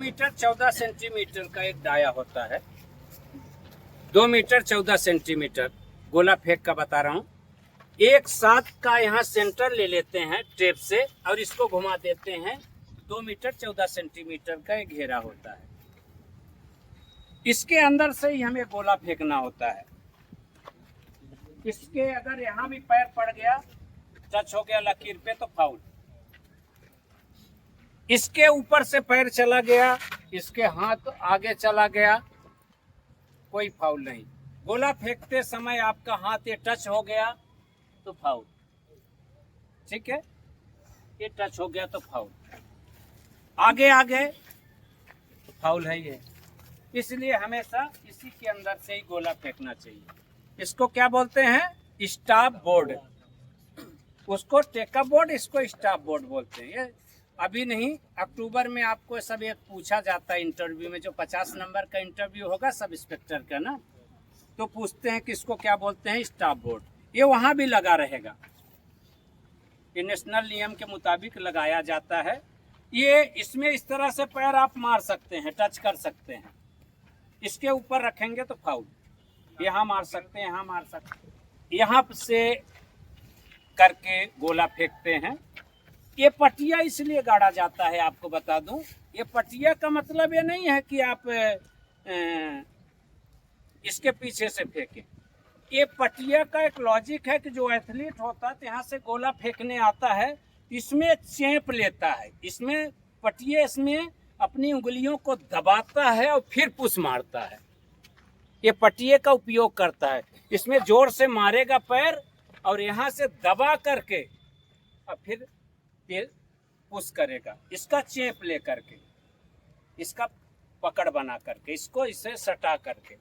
Metre 14 centimetre का एक dia होता है। 2 मीटर 14 सेंटीमीटर गोला फेंक का बता रहा हूँ। एक साथ का यहाँ सेंटर ले लेते हैं टेप से और इसको घुमा देते हैं। 2 मीटर 14 सेंटीमीटर का एक घेरा होता है। इसके अंदर से ही हमें गोला फेंकना होता है। इसके अगर यहाँ भी पैर पड़ गया, टच हो गया लकीर पे तो फाउल। इसके ऊपर से पैर चला गया, इसके हाथ आगे चला गया, कोई फाउल नहीं। गोला फेंकते समय आपका हाथ ये टच हो गया तो फाउल। ठीक है, ये टच हो गया तो फाउल। आगे आगे तो फाउल है ये। इसलिए हमेशा इसी के अंदर से ही गोला फेंकना चाहिए। इसको क्या बोलते हैं? Stop board. उसको टेकअप बोर्ड, इसको स्टॉप बोर्ड बोलते हैं। ये अभी नहीं, अक्टूबर में आपको सब एक पूछा जाता है इंटरव्यू में, जो 50 नंबर का इंटरव्यू होगा सब इंस्पेक्टर का ना, तो पूछते हैं कि इसको क्या बोलते हैं? Stop board. ये वहां भी लगा रहेगा, ये नेशनल नियम के मुताबिक लगाया जाता है। ये इसमें इस तरह से पैर आप मार सकते हैं, टच कर सकते हैं। इसके ऊपर रखेंगे तो फाउल। यहाँ मार सकते हैं, यहाँ मार सकते हैं, यहाँ से करके गोला फेंकते हैं। ये पटिया इसलिए गाड़ा जाता है, आपको बता दूं। ये पटिया का मतलब ये नहीं है कि आप इसके पीछे से फेंकें। ये पटिया का एक लॉजिक है कि जो एथलीट होता है यहाँ से गोला फेंकने आता है, इसमें चेप लेता है, इसमें पटिया इसमें अपनी उंगलियों को दबाता है और फिर पुश मारता है। ये पटिये का उपयोग करता है। इसमें जोर से मारेगा पैर और यहाँ से दबा करके और फिर पुश करेगा। इसका चेप ले करके, इसका पकड़ बना करके, इसको इसे सटा करके,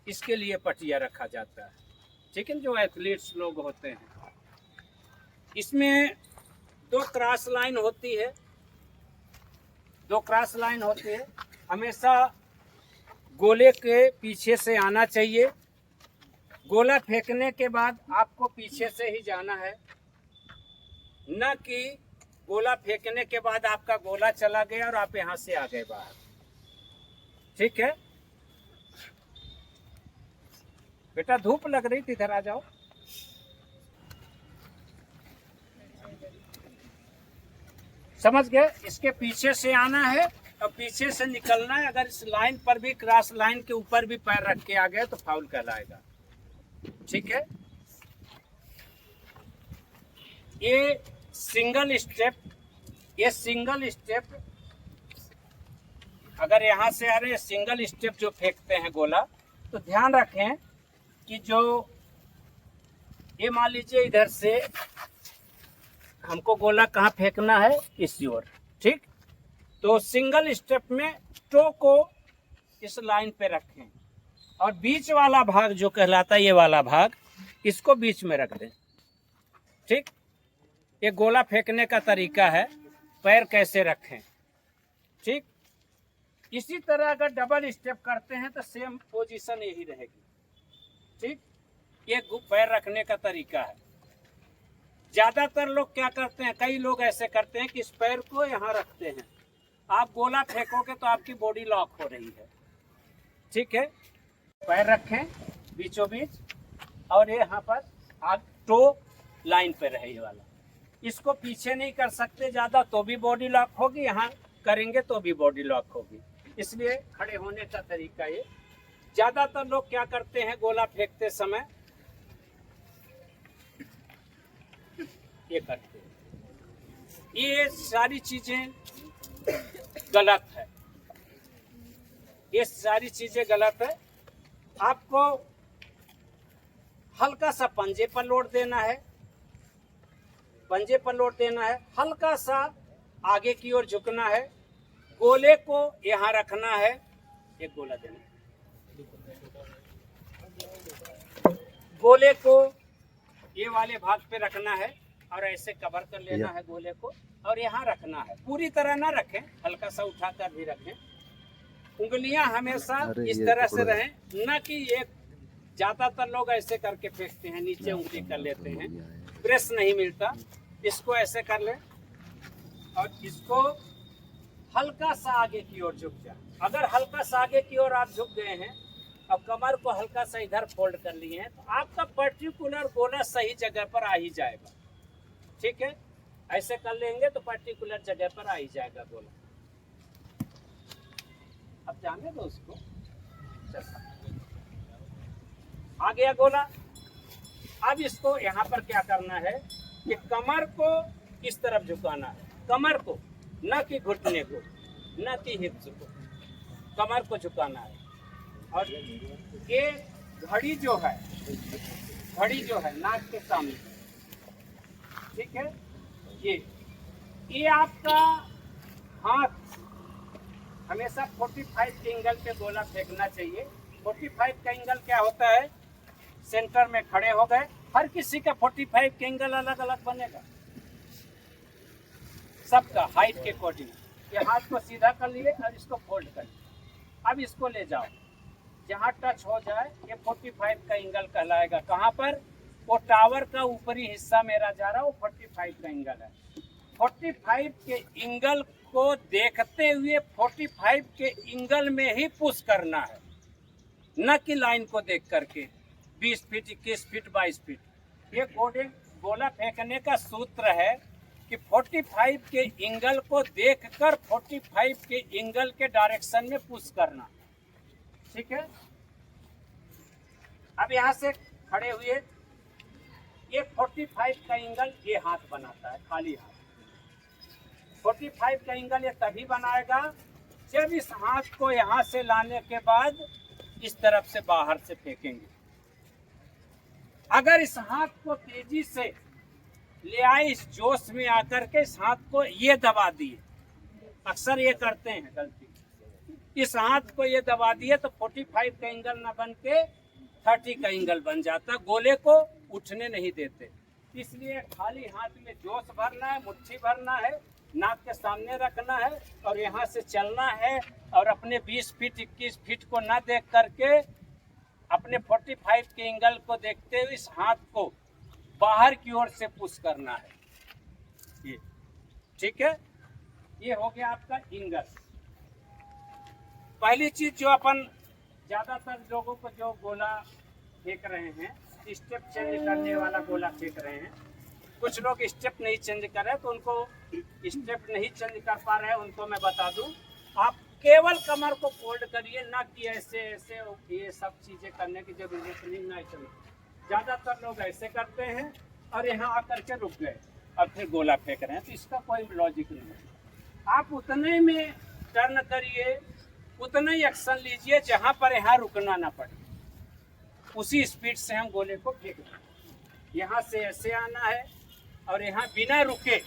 इसके लिए पटिया रखा जाता है। ठीक है, जो एथलीट्स लोग होते हैं। इसमें 2 क्रॉस लाइन होती है, 2 क्रॉस लाइन होती है। हमेशा गोले के पीछे से आना चाहिए। गोला फेंकने के बाद आपको पीछे से ही जाना है, न कि गोला फेंकने के बाद आपका गोला चला गया और आप यहां से आ गए बाहर। ठीक है बेटा, धूप लग रही थी, इधर आ जाओ। समझ गए? इसके पीछे से आना है और पीछे से निकलना है। अगर इस लाइन पर भी, क्रॉस लाइन के ऊपर भी पैर रख के आ गए तो फाउल कहलाएगा। ठीक है, ये सिंगल स्टेप, ये सिंगल स्टेप अगर यहाँ से आ रहे सिंगल स्टेप जो फेंकते हैं गोला, तो ध्यान रखें कि जो ये मान लीजिए इधर से हमको गोला कहाँ फेंकना है? इस ओर। ठीक, तो सिंगल स्टेप में टो को इस लाइन पे रखें और बीच वाला भाग जो कहलाता है, ये वाला भाग, इसको बीच में रख दें। ठीक, ये गोला फेंकने का तरीका है, पैर कैसे रखें। ठीक, इसी तरह अगर डबल स्टेप करते हैं तो सेम पोजीशन यही रहेगी। ठीक, ये पैर रखने का तरीका है। ज्यादातर लोग क्या करते हैं, कई लोग ऐसे करते हैं कि इस पैर को यहाँ रखते हैं। आप गोला फेंकोगे तो आपकी बॉडी लॉक हो रही है। ठीक है, पैर रखें बीचों बीच और ये यहाँ पर आग टो लाइन पे रहे ये वाला। इसको पीछे नहीं कर सकते ज्यादा, तो भी बॉडी लॉक होगी, यहाँ करेंगे तो भी बॉडी लॉक होगी। इसलिए खड़े होने का तरीका ये। ज्यादातर लोग क्या करते हैं, गोला फेंकते समय ये करते हैं। ये सारी चीजें गलत है, ये सारी चीजें गलत है। आपको हल्का सा पंजे पर लोड देना है, पंजे पर लोड देना है, हल्का सा आगे की ओर झुकना है, गोले को यहाँ रखना है, एक गोला देना, गोले को ये वाले भाग पे रखना है और ऐसे कवर कर लेना है गोले को और यहाँ रखना है। पूरी तरह ना रखें, हल्का सा उठाकर भी रखें। उंगलियां हमेशा इस तरह से रहें, न कि एक ज्यादातर लोग ऐसे करके फेंकते हैं, नीचे उंगली कर लेते हैं, प्रेस नहीं मिलता। इसको ऐसे कर ले और इसको हल्का सा आगे की ओर झुक जाए। अगर हल्का सा आगे की ओर आप झुक गए हैं और कमर को हल्का सा इधर फोल्ड कर लिए हैं तो आपका पर्टिकुलर गोला सही जगह पर आ ही जाएगा। ठीक है, ऐसे कर लेंगे तो पर्टिकुलर जगह पर आ ही जाएगा गोला। अब जाने दो उसको, चलता आ गया गोला। अब इसको यहाँ पर क्या करना है कि कमर को इस तरफ झुकाना है, कमर को, न कि घुटने को, न कि हिप्स को, कमर को झुकाना है। और ये घड़ी जो है नाक के सामने, ठीक है, ये आपका हाथ हमेशा 45 के एंगल पे गोला फेंकना चाहिए। 45 का एंगल क्या होता है, सेंटर में खड़े हो गए। हर किसी का 45 के एंगल अलग अलग बनेगा, सबका हाइट के अकॉर्डिंग। ये हाथ को सीधा कर लिए और इसको फोल्ड कर लिए। अब इसको ले जाओ, जहाँ टच हो जाए ये 45 का एंगल कहलाएगा। कहाँ पर, वो टावर का ऊपरी हिस्सा मेरा जा रहा है, वो 45 का एंगल है। 45 के एंगल को देखते हुए 45 के एंगल में ही पुश करना है, न कि लाइन को देख करके 20 फीट, 21 फीट, 22 फीट। ये गोला फेंकने का सूत्र है कि 45 के एंगल को देखकर 45 के एंगल के डायरेक्शन में पुश करना। ठीक है, अब यहां से खड़े हुए, ये 45 का एंगल ये हाथ बनाता है, खाली हाथ। 45 का एंगल ये तभी बनाएगा जब इस हाथ को यहां से लाने के बाद इस तरफ से बाहर से फेंकेंगे। अगर इस हाथ को तेजी से ले आए, इस जोश में आकर के इस हाथ को ये दबा दिए, अक्सर ये करते हैं गलती, इस हाथ को ये दबा दिए तो 45 का एंगल न बन के 30 का एंगल बन जाता, गोले को उठने नहीं देते। इसलिए खाली हाथ में जोश भरना है, मुट्ठी भरना है, नाक के सामने रखना है और यहाँ से चलना है और अपने 20 फीट 21 फीट को न देख करके अपने 45 के एंगल को देखते हुए इस हाथ को बाहर की ओर से पुश करना है। ये ठीक है, ये हो गया आपका एंगल। पहली चीज जो अपन ज्यादातर लोगों को जो गोला फेंक रहे हैं, स्टेप चेंज करने वाला गोला फेंक रहे हैं। कुछ लोग स्टेप नहीं चेंज कर रहे, तो उनको स्टेप नहीं चेंज कर पा रहे हैं, उनको मैं बता दूं, आप केवल कमर को फोल्ड करिए, ना कि ऐसे ऐसे ये सब चीजें करने की जरूरत नहीं चले। ज्यादातर लोग ऐसे करते हैं और यहाँ आकर के रुक गए और फिर गोला फेंक रहे हैं, तो इसका कोई लॉजिक नहीं है। आप उतने में टर्न करिए, उतना ही एक्शन लीजिए जहां पर यहाँ रुकना ना पड़े, उसी स्पीड से हम गोले को फेंक दें। यहाँ से ऐसे आना है और यहाँ बिना रुके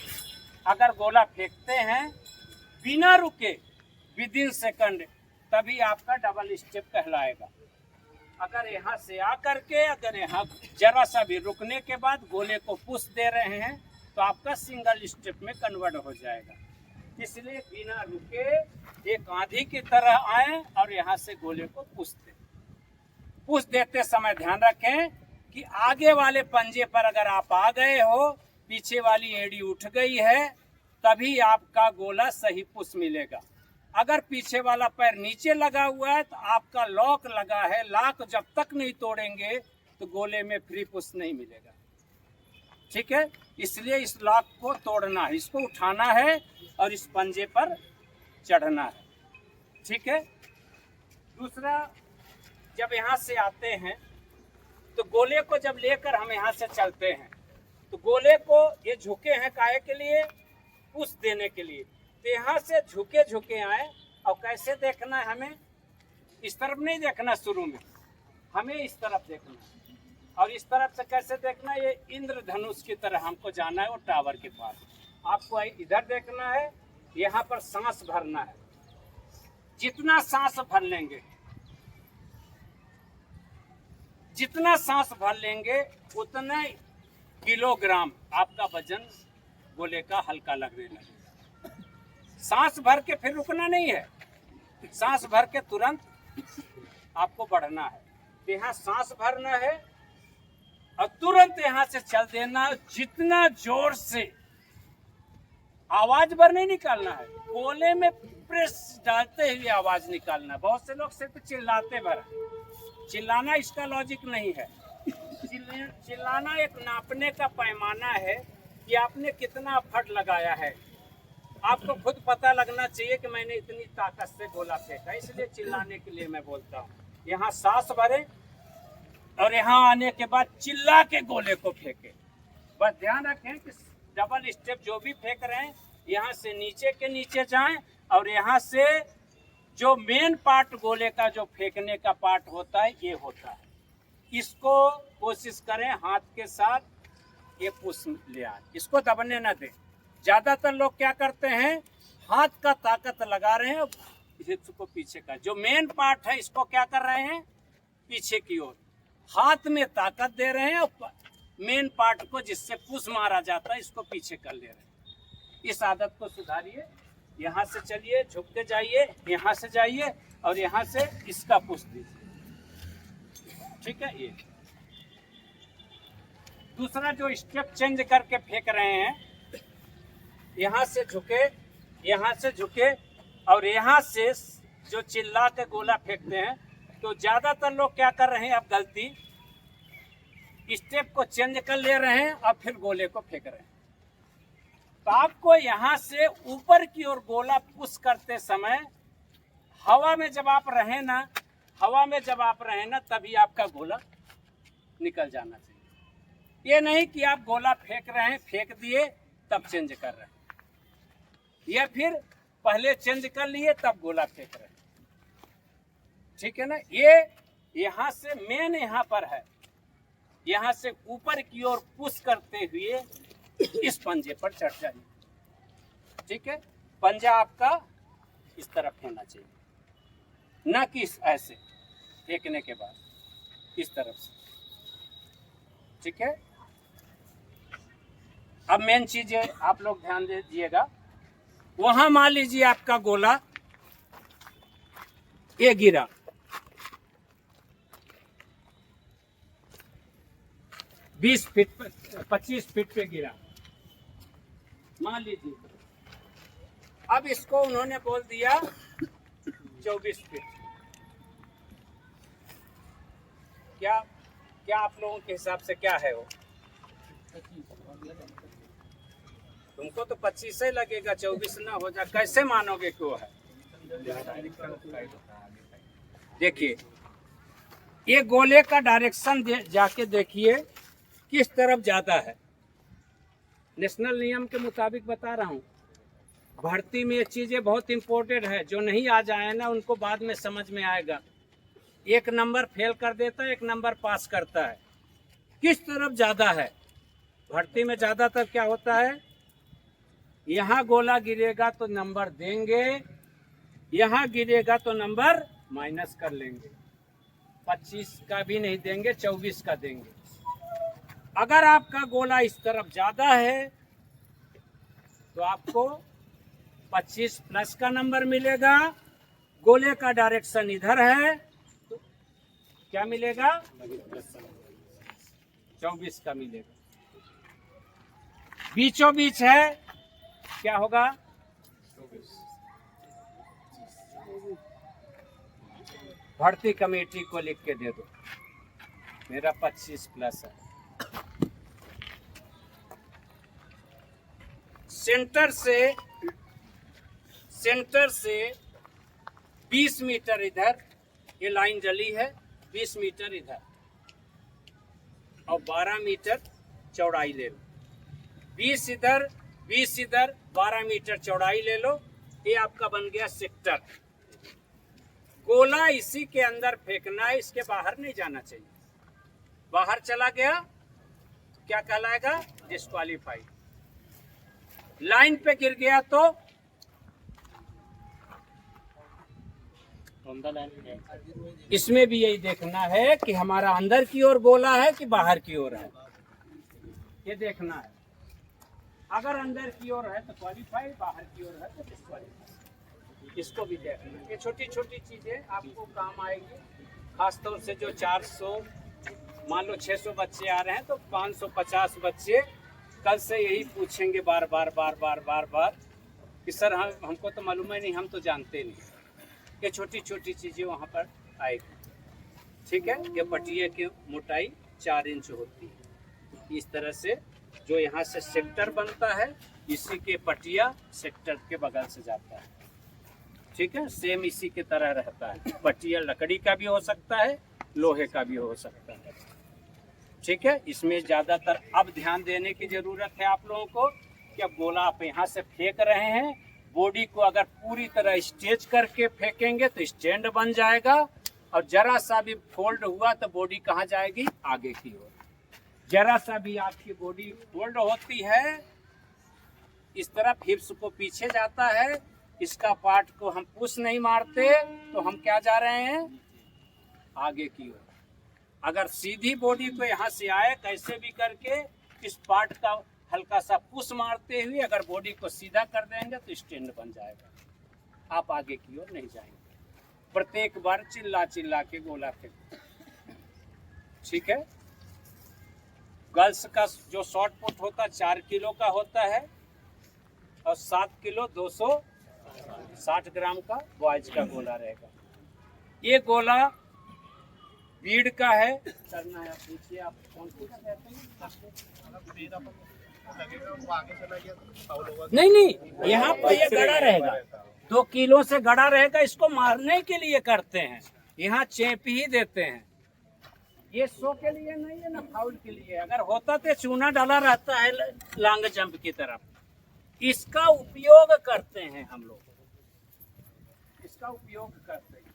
अगर गोला फेंकते हैं, बिना रुके विदिन सेकंड, तभी आपका डबल स्टेप कहलाएगा। अगर यहाँ से आकर के अगर यहाँ जरा सा भी रुकने के बाद गोले को पुश दे रहे हैं तो आपका सिंगल स्टेप में कन्वर्ट हो जाएगा। इसलिए बिना रुके एक आंधी की तरह आए और यहाँ से गोले को पुश दें। पुश देते समय ध्यान रखें कि आगे वाले पंजे पर अगर आप आ गए हो, पीछे वाली एड़ी उठ गई है, तभी आपका गोला सही पुश मिलेगा। अगर पीछे वाला पैर नीचे लगा हुआ है तो आपका लॉक लगा है, लॉक जब तक नहीं तोड़ेंगे तो गोले में फ्री पुश नहीं मिलेगा। ठीक है, इसलिए इस लॉक को तोड़ना है, इसको उठाना है और इस पंजे पर चढ़ना है। ठीक है, दूसरा, जब यहाँ से आते हैं तो गोले को जब लेकर हम यहाँ से चलते हैं तो गोले को ये झुके हैं काहे के लिए, पुश देने के लिए। तो यहाँ से झुके झुके आए और कैसे देखना है हमें, इस तरफ नहीं देखना, शुरू में हमें इस तरफ देखना है। और इस तरफ से कैसे देखना, ये इंद्रधनुष की तरह हमको जाना है, वो टावर के पास। आपको इधर देखना है, यहाँ पर सांस भरना है। जितना सांस भर लेंगे, जितना सांस भर लेंगे उतना किलोग्राम आपका वजन गोले का हल्का लगने लगेगा। सांस भर के फिर रुकना नहीं है, सांस भर के तुरंत आपको बढ़ना है। यहाँ सांस भरना है और तुरंत यहाँ से चल देना। जितना जोर से आवाज भर नहीं निकालना है, गोले में प्रेस डालते हुए आवाज निकालना। बहुत से लोग सिर्फ चिल्लाते भर, चिल्लाना इसका लॉजिक नहीं है। चिल्लाना एक नापने का पैमाना है कि आपने कितना एफर्ट लगाया है। आपको खुद पता लगना चाहिए कि मैंने इतनी ताकत से गोला फेंका, इसलिए चिल्लाने के लिए मैं बोलता हूँ। यहाँ सांस भरे और यहाँ आने के बाद चिल्ला के गोले को फेंके। बस ध्यान रखें कि डबल स्टेप जो भी फेंक रहे हैं यहाँ से नीचे के नीचे जाएं, और यहाँ से जो मेन पार्ट गोले का जो फेंकने का पार्ट होता है ये होता है। इसको कोशिश करें हाथ के साथ ये पुश ले आए, इसको दबने ना दें। ज्यादातर लोग क्या करते हैं, हाथ का ताकत लगा रहे हैं, इसको पीछे का जो मेन पार्ट है इसको क्या कर रहे हैं, पीछे की ओर हाथ में ताकत दे रहे हैं, और मेन पार्ट को जिससे पुश मारा जाता है इसको पीछे कर ले रहे हैं। इस आदत को सुधारिए। यहाँ से चलिए, झुक के जाइए, यहाँ से जाइए और यहाँ से इसका पुश दीजिए। ठीक है। ये दूसरा जो स्टेप चेंज करके फेंक रहे हैं, यहाँ से झुके, यहाँ से झुके और यहाँ से जो चिल्ला के गोला फेंकते हैं, तो ज्यादातर लोग क्या कर रहे हैं, अब गलती स्टेप को चेंज कर ले रहे हैं और फिर गोले को फेंक रहे हैं। तो आपको यहाँ से ऊपर की ओर गोला पुश करते समय हवा में जब आप रहे ना, हवा में जब आप रहे ना, तभी आपका गोला निकल जाना चाहिए। ये नहीं कि आप गोला फेंक रहे हैं, फेंक दिए तब चेंज कर रहे हैं, या फिर पहले चेंज कर लिए तब गोला फेंक रहे हैं। ठीक है ना। ये यहाँ से मेन यहाँ पर है, यहाँ से ऊपर की ओर पुश करते हुए इस पंजे पर चढ़ जाइए। ठीक है। पंजा आपका इस तरफ होना चाहिए, न कि ऐसे फेंकने के बाद इस तरफ से। ठीक है। अब मेन चीज है, आप लोग ध्यान दीजिएगा। वहां मान लीजिए आपका गोला ये गिरा, बीस फीट पर 25 फीट पे गिरा मान लीजिए। अब इसको उन्होंने बोल दिया 24 फीट। क्या क्या आप लोगों के हिसाब से क्या है वो? तुमको तो 25 ही लगेगा, 24 ना हो जाए, कैसे मानोगे कि वो है? देखिए ये गोले का डायरेक्शन जाके देखिए किस तरफ जाता है। नेशनल नियम के मुताबिक बता रहा हूँ। भर्ती में ये चीजें बहुत इंपॉर्टेंट है, जो नहीं आ जाए ना उनको बाद में समझ में आएगा। एक नंबर फेल कर देता है, एक नंबर पास करता है। किस तरफ ज्यादा है? भर्ती में ज्यादातर क्या होता है, यहाँ गोला गिरेगा तो नंबर देंगे, यहाँ गिरेगा तो नंबर माइनस कर लेंगे। 25 का भी नहीं देंगे, 24 का देंगे। अगर आपका गोला इस तरफ ज्यादा है तो आपको 25 प्लस का नंबर मिलेगा। गोले का डायरेक्शन इधर है तो क्या मिलेगा, 24 का मिलेगा। बीचों बीच है, क्या होगा, 24। भर्ती कमेटी को लिख के दे दो, मेरा 25 प्लस है। सेंटर से 20 मीटर इधर ये लाइन जली है, 20 मीटर इधर और 12 मीटर चौड़ाई ले लो। 20 इधर 20 इधर 12 मीटर चौड़ाई ले लो। ये आपका बन गया सेक्टर। गोला इसी के अंदर फेंकना है, इसके बाहर नहीं जाना चाहिए। बाहर चला गया क्या कहलाएगा, डिस्क्वालीफाइड। लाइन पे गिर गया तो इसमें भी यही देखना है कि हमारा अंदर की ओर गोला है कि बाहर की ओर है, ये देखना है। अगर अंदर की ओर है तो क्वालिफाई, बाहर की ओर है तो डिस्क्वालीफाई। इसको भी देखना है। ये छोटी छोटी चीजें आपको काम आएगी, खासतौर से जो 400 मान लो 600 बच्चे आ रहे हैं तो 550 बच्चे कल से यही पूछेंगे बार बार कि सर हमको तो मालूम है नहीं, हम तो जानते नहीं। ये छोटी छोटी चीज़ें वहाँ पर आएगी। ठीक है, ये पटिया की मोटाई 4 इंच होती है। इस तरह से जो यहाँ से सेक्टर बनता है, इसी के पटिया सेक्टर के बगल से जाता है। ठीक है, सेम इसी के तरह रहता है। पटिया लकड़ी का भी हो सकता है, लोहे का भी हो सकता है। ठीक है, इसमें ज़्यादातर अब ध्यान देने की ज़रूरत है आप लोगों को कि अब गोला आप यहाँ से फेंक रहे हैं, बॉडी को अगर पूरी तरह स्ट्रेच करके फेंकेंगे तो स्टैंड बन जाएगा, और जरा सा भी फोल्ड हुआ तो बॉडी कहाँ जाएगी? आगे की ओर। जरा सा भी आपकी बॉडी फोल्ड होती है, इस तरफ हिप्स को पीछे जाता है, इसका पार्ट को हम पुश नहीं मारते तो हम क्या जा रहे हैं? आगे की ओर। अगर सीधी बॉडी को यहाँ से आए कैसे भी करके इस पार्ट का हल्का सा पुश मारते हुए अगर बॉडी को सीधा कर देंगे तो स्टैंड बन जाएगा, आप आगे की ओर नहीं जाएंगे। प्रत्येक बार चिल्ला चिल्ला के गोला फेंको। ठीक है, गर्ल्स का जो शॉर्ट पुट होता है 4 किलो का होता है और 7 किलो 260 ग्राम का बॉयज का गोला रहेगा। ये गोला बीड का है। करना है, पूछिए आप कौन सी का कहते हैं? नहीं, यहाँ पर ये गड़ा रहेगा, 2 किलो से गड़ा रहेगा। इसको मारने के लिए करते हैं, यहाँ चेप ही देते हैं। ये शो के लिए नहीं है ना, फाउल के लिए। अगर होता तो चूना डाला रहता है लॉन्ग जंप की तरफ। इसका उपयोग करते हैं हम लोग, इसका उपयोग करते हैं।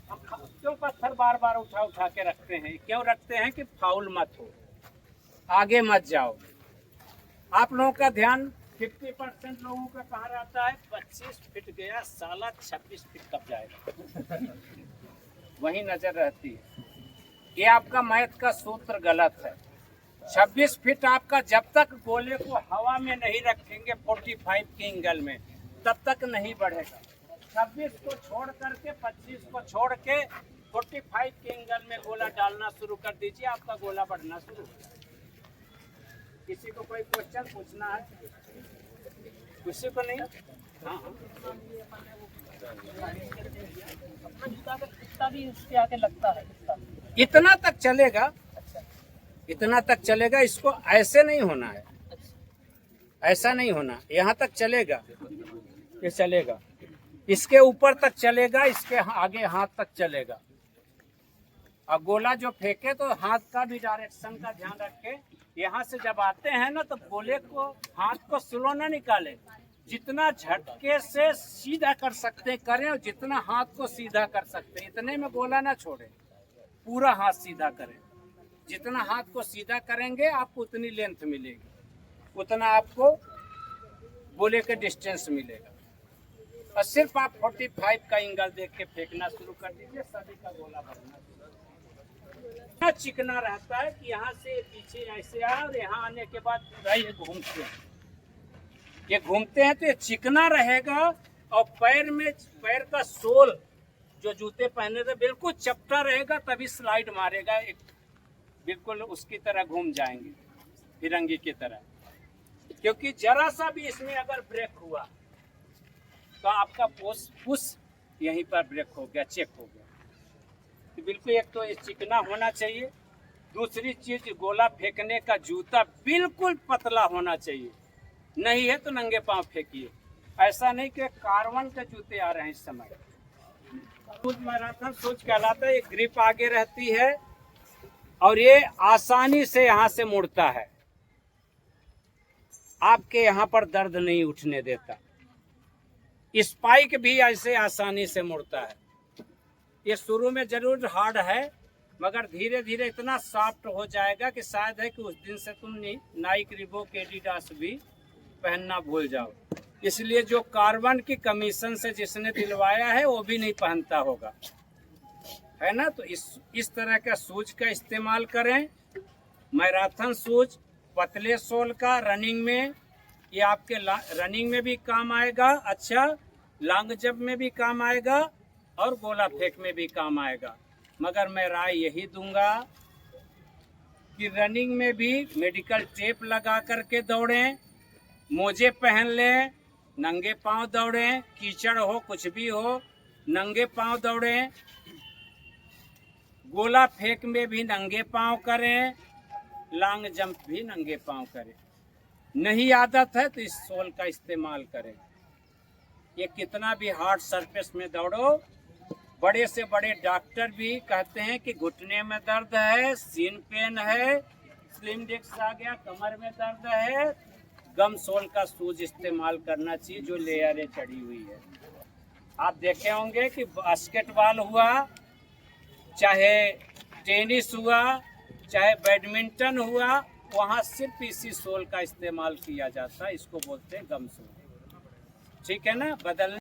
हम क्यों पत्थर बार बार उठा के रखते हैं? क्यों रखते हैं? कि फाउल मत हो, आगे मत जाओ। आप लोगों का ध्यान 50% लोगों का कहाँ रहता है? 25 फीट गया साला, 26 फीट कब जाएगा? वही नजर रहती है। ये आपका मैथ का सूत्र गलत है। 26 फीट आपका जब तक गोले को हवा में नहीं रखेंगे 45 के एंगल में, तब तक नहीं बढ़ेगा। 26 को छोड़ करके 25 को छोड़ के 45 के एंगल में गोला डालना शुरू कर दीजिए, आपका गोला बढ़ना शुरू। किसी को कोई क्वेश्चन पूछना है? किसी को नहीं? हाँ, भी उसके आगे लगता है, इतना तक चलेगा। इतना तक चलेगा। इसको ऐसे नहीं होना है, ऐसा नहीं होना, यहाँ तक चलेगा, ये चलेगा, इसके ऊपर तक चलेगा, इसके आगे हाथ तक चलेगा। और गोला जो फेंके तो हाथ का भी डायरेक्शन का ध्यान रखे। यहाँ से जब आते हैं ना तो गोले को, हाथ को स्लो ना निकाले, जितना झटके से सीधा कर सकते करें, और जितना हाथ को सीधा कर सकते इतने में गोला ना छोड़े, पूरा हाथ सीधा करें। जितना हाथ को सीधा करेंगे आपको उतनी लेंथ मिलेगी, उतना आपको गोले के डिस्टेंस मिलेगा। और सिर्फ आप 45 का एंगल देख के फेंकना शुरू कर दीजिए, सभी का गोला बढ़ना इतना चिकना रहता है कि यहाँ से पीछे ऐसे आए और यहाँ आने के बाद पूरा ये घूमते हैं। ये घूमते हैं तो ये चिकना रहेगा, और पैर का सोल जो जूते पहने थे बिल्कुल चपटा रहेगा, तभी स्लाइड मारेगा, एक बिल्कुल उसकी तरह घूम जाएंगे, फिरंगी की तरह। क्योंकि जरा सा भी इसमें अगर ब्रेक हुआ तो आपका पुश यहीं पर ब्रेक हो गया, चेक हो गया। तो बिल्कुल एक तो ये चिकना होना चाहिए, दूसरी चीज गोला फेंकने का जूता बिल्कुल पतला होना चाहिए। नहीं है तो नंगे पांव फेंकिए, ऐसा नहीं कि कार्बन के जूते आ रहे हैं इस समय। सूज मैराथन सूज कहलाता है, ये ग्रिप आगे रहती है और ये आसानी से यहाँ से मुड़ता है, आपके यहाँ पर दर्द नहीं उठने देता। स्पाइक भी ऐसे आसानी से मुड़ता है। ये शुरू में जरूर हार्ड है, मगर धीरे धीरे इतना सॉफ्ट हो जाएगा कि शायद है कि उस दिन से तुम नाइक, रिबॉक, एडिडास भी पहनना भूल जाओ। इसलिए जो कार्बन की कमीशन से जिसने दिलवाया है वो भी नहीं पहनता होगा, है ना। तो इस तरह का शूज का इस्तेमाल करें। मैराथन शूज पतले सोल का, रनिंग में ये आपके रनिंग में भी काम आएगा, अच्छा लॉन्ग जंप में भी काम आएगा और गोला फेंक में भी काम आएगा। मगर मैं राय यही दूंगा कि रनिंग में भी मेडिकल टेप लगा करके दौड़ें, मोजे पहन लें, नंगे पांव दौड़ें, कीचड़ हो कुछ भी हो नंगे पांव दौड़ें, गोला फेंक में भी नंगे पांव करें, लॉन्ग जंप भी नंगे पांव करें। नहीं आदत है तो इस सोल का इस्तेमाल करें। ये कितना भी हार्ड सरफेस में दौड़ो, बड़े से बड़े डॉक्टर भी कहते हैं कि घुटने में दर्द है, सीन पेन है, स्लिम डिस्क आ गया, कमर में दर्द है, गम सोल का शूज इस्तेमाल करना चाहिए जो लेयरें चढ़ी हुई है। आप देखे होंगे कि बास्केटबॉल हुआ, चाहे टेनिस हुआ, चाहे बैडमिंटन हुआ, वहाँ सिर्फ इसी सोल का इस्तेमाल किया जाता है। इसको बोलते हैं गम सोल। ठीक है ना, बदलने